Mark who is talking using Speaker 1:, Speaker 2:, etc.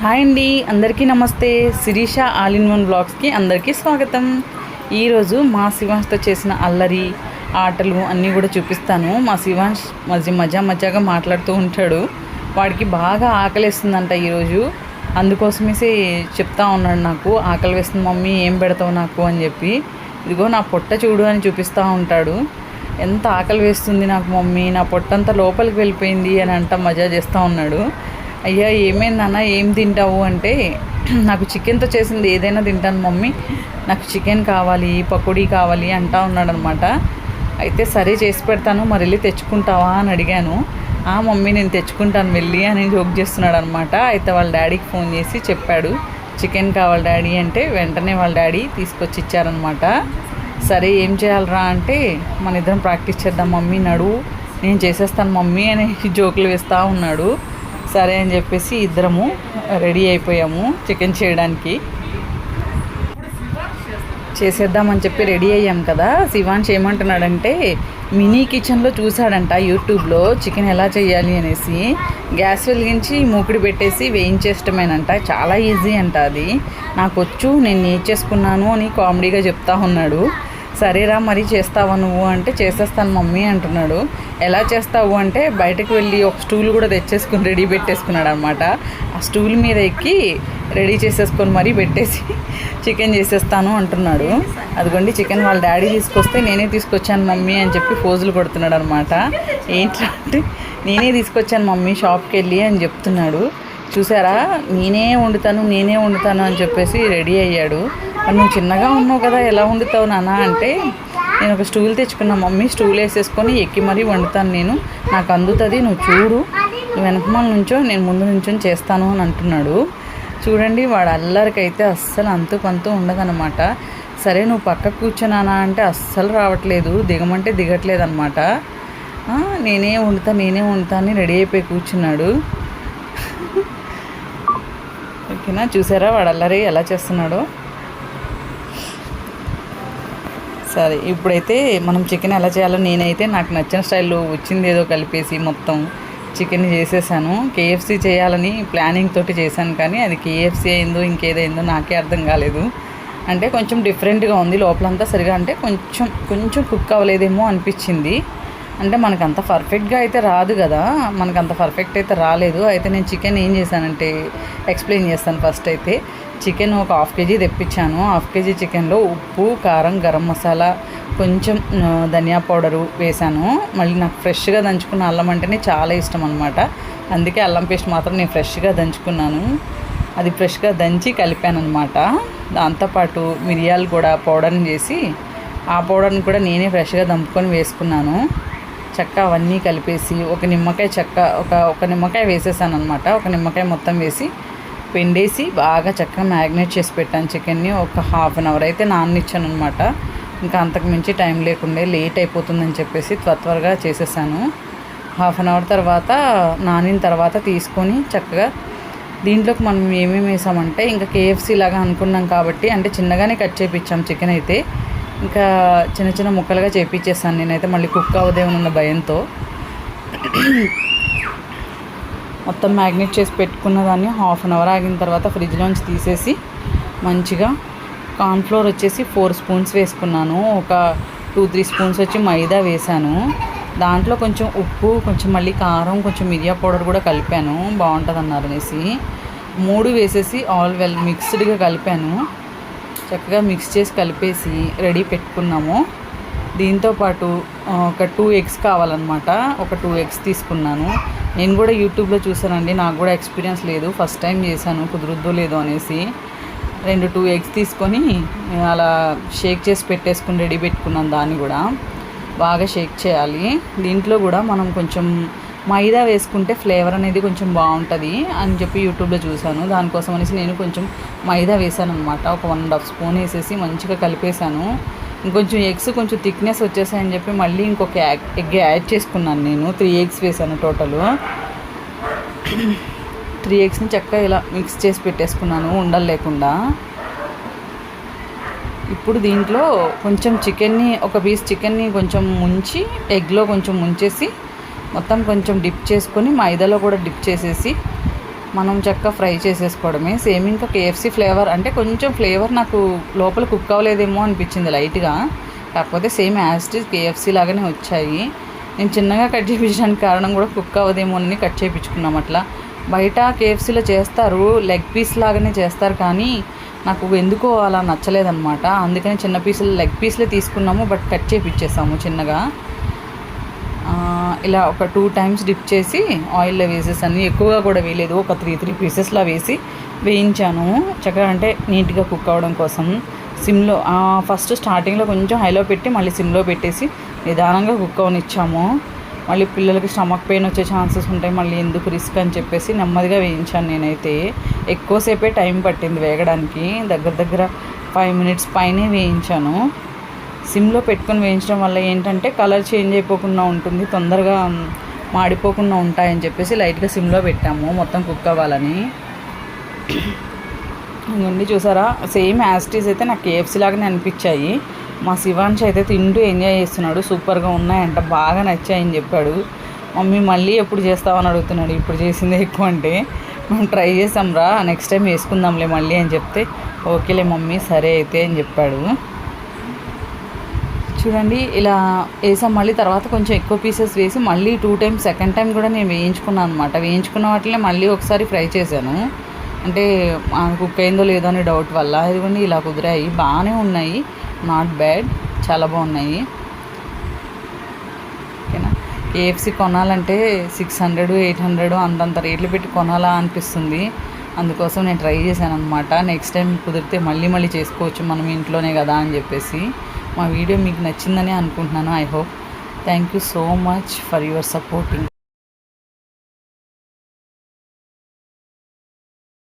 Speaker 1: Hi అండి, అందరికీ నమస్తే. శిరీష ఆల్ ఇన్ వన్ బ్లాగ్స్కి అందరికీ స్వాగతం. ఈరోజు మా శివాన్స్తో చేసిన అల్లరి ఆటలు అన్నీ కూడా చూపిస్తాను. మా శివాన్స్ మజాగా మాట్లాడుతూ ఉంటాడు. వాడికి బాగా ఆకలిస్తుందంట ఈరోజు. అందుకోసమే చెప్తా ఉన్నాడు, నాకు ఆకలి వేస్తుంది మమ్మీ, ఏం పెడతావు నాకు అని చెప్పి. ఇదిగో నా పొట్ట చూడు అని చూపిస్తూ ఉంటాడు. ఎంత ఆకలి వేస్తుంది నాకు మమ్మీ, నా పొట్టంతా లోపలికి వెళ్ళిపోయింది అని మజా చేస్తూ ఉన్నాడు. అయ్యా ఏమైందన్నా, ఏం తింటావు అంటే, నాకు చికెన్తో చేసింది ఏదైనా తింటాను మమ్మీ, నాకు చికెన్ కావాలి, పకోడీ కావాలి అంటా ఉన్నాడనమాట. అయితే సరే చేసి పెడతాను, మరి వెళ్ళి తెచ్చుకుంటావా అని అడిగాను. మమ్మీ నేను తెచ్చుకుంటాను వెళ్ళి అని జోక్ చేస్తున్నాడు అనమాట. అయితే వాళ్ళ డాడీకి ఫోన్ చేసి చెప్పాడు, చికెన్ కావాలి డాడీ అంటే వెంటనే వాళ్ళ డాడీ తీసుకొచ్చి ఇచ్చారనమాట. సరే ఏం చేయాలరా అంటే, మన ఇద్దరం ప్రాక్టీస్ చేద్దాం మమ్మీ, నడువు నేను చేసేస్తాను మమ్మీ అని జోకులు వేస్తూ ఉన్నాడు. సరే అని చెప్పేసి ఇద్దరము రెడీ అయిపోయాము చికెన్ చేయడానికి. చేసేద్దామని చెప్పి రెడీ అయ్యాం కదా. శివాన్ష్ ఏమంటున్నాడంటే, మినీ కిచెన్లో చూశాడంట యూట్యూబ్లో చికెన్ ఎలా చేయాలి అనేసి. గ్యాస్ వెలిగించి మూకుడు పెట్టేసి వేయించేయటమేనంట, చాలా ఈజీ అంట అది. నాకు వచ్చు, నేను నేర్చేసుకున్నాను అని కామెడీగా చెప్తా ఉన్నాడు. సరేరా మరి చేస్తావా నువ్వు అంటే, చేసేస్తాను మమ్మీ అంటున్నాడు. ఎలా చేస్తావు అంటే, బయటకు వెళ్ళి ఒక స్టూల్ కూడా తెచ్చేసుకుని రెడీ పెట్టేసుకున్నాడు అనమాట. ఆ స్టూల్ మీద ఎక్కి రెడీ చేసేసుకొని మరీ పెట్టేసి చికెన్ చేసేస్తాను అంటున్నాడు. అదిగోండి చికెన్ వాళ్ళ డాడీ తీసుకొస్తే నేనే తీసుకొచ్చాను మమ్మీ అని చెప్పి పోజులు కొడుతున్నాడు అనమాట. ఏంటంటే, నేనే తీసుకొచ్చాను మమ్మీ షాప్కి వెళ్ళి అని చెప్తున్నాడు. చూసారా, నేనే వండుతాను అని చెప్పేసి రెడీ అయ్యాడు. నువ్వు చిన్నగా ఉన్నావు కదా, ఎలా వండుతావు నాన్న అంటే, నేను ఒక స్టూల్ తెచ్చుకున్నా మమ్మీ, స్టూల్ వేసేసుకొని ఎక్కి మరీ వండుతాను నేను, నాకు అందుతుంది, నువ్వు చూడు, నువ్వు వెనకమాల నుంచో నేను ముందు నుంచో చేస్తాను అని అంటున్నాడు. చూడండి, వాడు అల్లరికైతే అస్సలు అంతు ఉండదన్నమాట. సరే నువ్వు పక్క కూర్చున్నానా అంటే అస్సలు రావట్లేదు, దిగమంటే దిగట్లేదు అనమాట. నేనే వండుతా అని రెడీ అయిపోయి కూర్చున్నాడు. ఓకేనా, చూసారా వాడు అల్లరి ఎలా చేస్తున్నాడో. సరే ఇప్పుడైతే మనం చికెన్ ఎలా చేయాలో నేనైతే నాకు నచ్చిన స్టైల్లో వచ్చింది ఏదో కలిపేసి మొత్తం చికెన్ చేసేసాను. కేఎఫ్సీ చేయాలని ప్లానింగ్ తోటి చేశాను, కానీ అది కేఎఫ్సీ అయిందో ఇంకేదైందో నాకే అర్థం కాలేదు. అంటే కొంచెం డిఫరెంట్గా ఉంది, లోపలంతా సరిగా అంటే కొంచెం కుక్ అవ్వలేదేమో అనిపించింది. అంటే మనకంత పర్ఫెక్ట్గా అయితే రాదు కదా, మనకంత పర్ఫెక్ట్ అయితే రాలేదు. అయితే నేను చికెన్ ఏం చేశానంటే ఎక్స్ప్లెయిన్ చేస్తాను. ఫస్ట్ అయితే చికెన్ ఒక 1/2 kg తెప్పించాను. 1/2 kg చికెన్లో ఉప్పు, కారం, గరం మసాలా, కొంచెం ధనియా పౌడరు వేశాను. మళ్ళీ నాకు ఫ్రెష్గా దంచుకున్న అల్లం అంటేనే చాలా ఇష్టం అనమాట. అందుకే అల్లం పేస్ట్ మాత్రం నేను ఫ్రెష్గా దంచుకున్నాను. అది ఫ్రెష్గా దంచి కలిపాను అనమాట. దాంతోపాటు మిరియాలు కూడా పౌడర్ని చేసి, ఆ పౌడర్ని కూడా నేనే ఫ్రెష్గా దంపుకొని వేసుకున్నాను. చెక్క అవన్నీ కలిపేసి ఒక నిమ్మకాయ చెక్క ఒక నిమ్మకాయ వేసేసాను అనమాట. ఒక నిమ్మకాయ మొత్తం వేసి పిండేసి బాగా చక్కగా మ్యాగ్నేట్ చేసి పెట్టాను చికెన్ని. ఒక 1/2 hour అయితే నాననిచ్చాను అనమాట. ఇంకా అంతకు మించి టైం లేకుండే, లేట్ అయిపోతుందని చెప్పేసి త్వరగా చేసేసాను. 1/2 hour తర్వాత నానిన తర్వాత తీసుకొని చక్కగా దీంట్లోకి మనం ఏమేమి వేసామంటే, ఇంకా కేఎఫ్సీ లాగా అనుకున్నాం కాబట్టి, అంటే చిన్నగానే కట్ చేయించాం చికెన్ అయితే. ఇంకా చిన్న ముక్కలుగా చేపించేసాను నేనైతే, మళ్ళీ కుక్ అవ్వదేమన్న భయంతో. మొత్తం మ్యాగ్నేట్ చేసి పెట్టుకున్న దాన్ని 1/2 hour ఆగిన తర్వాత ఫ్రిడ్జ్లోంచి తీసేసి మంచిగా కార్న్ఫ్లోర్ వచ్చేసి 4 spoons వేసుకున్నాను. ఒక 2-3 spoons వచ్చి మైదా వేశాను. దాంట్లో కొంచెం ఉప్పు, కొంచెం మళ్ళీ కారం, కొంచెం మిరియా పౌడర్ కూడా కలిపాను, బాగుంటుంది అన్నారు అనేసి. 3 వేసేసి ఆల్ వెల్ మిక్స్డ్గా కలిపాను. చక్కగా మిక్స్ చేసి కలిపేసి రెడీ పెట్టుకున్నాము. దీంతోపాటు ఒక 2 eggs కావాలన్నమాట. ఒక 2 eggs తీసుకున్నాను. నేను కూడా యూట్యూబ్లో చూసానండి, నాకు కూడా ఎక్స్పీరియన్స్ లేదు, ఫస్ట్ టైం చేశాను, కుదురుద్దో లేదో అనేసి. 2 eggs తీసుకొని అలా షేక్ చేసి పెట్టేసుకుని రెడీ పెట్టుకున్నాను. దాన్ని కూడా బాగా షేక్ చేయాలి. దీంట్లో కూడా మనం కొంచెం మైదా వేసుకుంటే ఫ్లేవర్ అనేది కొంచెం బాగుంటుంది అని చెప్పి యూట్యూబ్లో చూశాను. దానికోసం అనేసి నేను కొంచెం మైదా వేసాను అనమాట. ఒక 1.5 spoon వేసేసి మంచిగా కలిపేశాను. ఇంకొంచెం ఎగ్స్ కొంచెం థిక్నెస్ వచ్చేసాయని చెప్పి మళ్ళీ ఇంకొక ఎగ్ యాడ్ చేసుకున్నాను. నేను 3 eggs వేసాను టోటల్. 3 eggsని చక్కగా ఇలా మిక్స్ చేసి పెట్టేసుకున్నాను ఉండలు లేకుండా. ఇప్పుడు దీంట్లో కొంచెం చికెన్ని, ఒక పీస్ చికెన్ని కొంచెం ముంచి ఎగ్లో కొంచెం ముంచేసి మొత్తం కొంచెం డిప్ చేసుకొని మైదాలో కూడా డిప్ చేసేసి మనం చక్కగా ఫ్రై చేసేసుకోవడమే. సేమ్ ఇంకా కేఎఫ్సీ ఫ్లేవర్ అంటే కొంచెం ఫ్లేవర్ నాకు లోపల కుక్ అవ్వలేదేమో అనిపించింది లైట్గా. కాకపోతే same as it is KFC లాగానే వచ్చాయి. నేను చిన్నగా కట్ చేయించడానికి కారణం కూడా కుక్ అవ్వదేమో అని కట్ చేయించుకున్నాం. అట్లా బయట కేఎఫ్సీలో చేస్తారు, లెగ్ పీస్ లాగానే చేస్తారు, కానీ నాకు ఎందుకో అలా నచ్చలేదన్నమాట. అందుకని చిన్న పీసులు లెగ్ పీస్లే తీసుకున్నాము, బట్ కట్ చేయించేసాము చిన్నగా. ఇలా ఒక 2 టైమ్స్ డిప్ చేసి ఆయిల్లో వేసేసాను. ఎక్కువగా కూడా వేయలేదు, ఒక 3 పీసెస్లా వేసి వేయించాను చక్కగా, అంటే నీట్గా కుక్ అవ్వడం కోసం. సిమ్లో ఫస్ట్ స్టార్టింగ్లో కొంచెం హైలో పెట్టి మళ్ళీ సిమ్లో పెట్టేసి నిదానంగా కుక్ అవనిచ్చాము. మళ్ళీ పిల్లలకి స్టమక్ పెయిన్ వచ్చే ఛాన్సెస్ ఉంటాయి, మళ్ళీ ఎందుకు రిస్క్ అని చెప్పేసి నెమ్మదిగా వేయించాను. నేనైతే ఎక్కువసేపే టైం పట్టింది వేగడానికి, దగ్గర 5 మినిట్స్ పైనే వేయించాను. సిమ్లో పెట్టుకొని వేయించడం వల్ల ఏంటంటే కలర్ చేంజ్ అయిపోకుండా ఉంటుంది, తొందరగా మాడిపోకుండా ఉంటాయని చెప్పేసి లైట్గా సిమ్లో పెట్టాము మొత్తం కుక్ అవ్వాలని. ఇంకొండి చూసారా, సేమ్ యాస్టీస్ అయితే నాకు కేఎఫ్సీ లాగానే అనిపించాయి. మా శివాంశ్ అయితే తింటూ ఎంజాయ్ చేస్తున్నాడు. సూపర్గా ఉన్నాయంట, బాగా నచ్చాయని చెప్పాడు. మమ్మీ మళ్ళీ ఎప్పుడు చేస్తావని అడుగుతున్నాడు. ఇప్పుడు చేసిందే ఎక్కువ అంటే, మేము ట్రై చేసాం రా, నెక్స్ట్ టైం వేసుకుందాంలే మళ్ళీ అని చెప్తే ఓకేలే మమ్మీ సరే అయితే అని చెప్పాడు. చూడండి ఇలా వేసాం. మళ్ళీ తర్వాత కొంచెం ఎక్కువ పీసెస్ వేసి మళ్ళీ 2 టైమ్స్ సెకండ్ టైం కూడా నేను వేయించుకున్నాను అనమాట. వేయించుకున్న వాటిని మళ్ళీ ఒకసారి ఫ్రై చేశాను, అంటే కుక్ అయిందో లేదో అని డౌట్ వల్ల. ఇదిగోండి ఇలా కుదిరాయి, బాగానే ఉన్నాయి, నాట్ బ్యాడ్, చాలా బాగున్నాయి. ఓకేనా. కేఎఫ్సీ కొనాలంటే 600 800 అంతంత రేట్లు పెట్టి కొనాలా అనిపిస్తుంది. అందుకోసం నేను ట్రై చేశాను అనమాట. నెక్స్ట్ టైం కుదిరితే మళ్ళీ చేసుకోవచ్చు మనం ఇంట్లోనే కదా అని చెప్పేసి. మా వీడియో మీకు నచ్చిందని అనుకుంటున్నాను. I hope. Thank you so much for your supporting.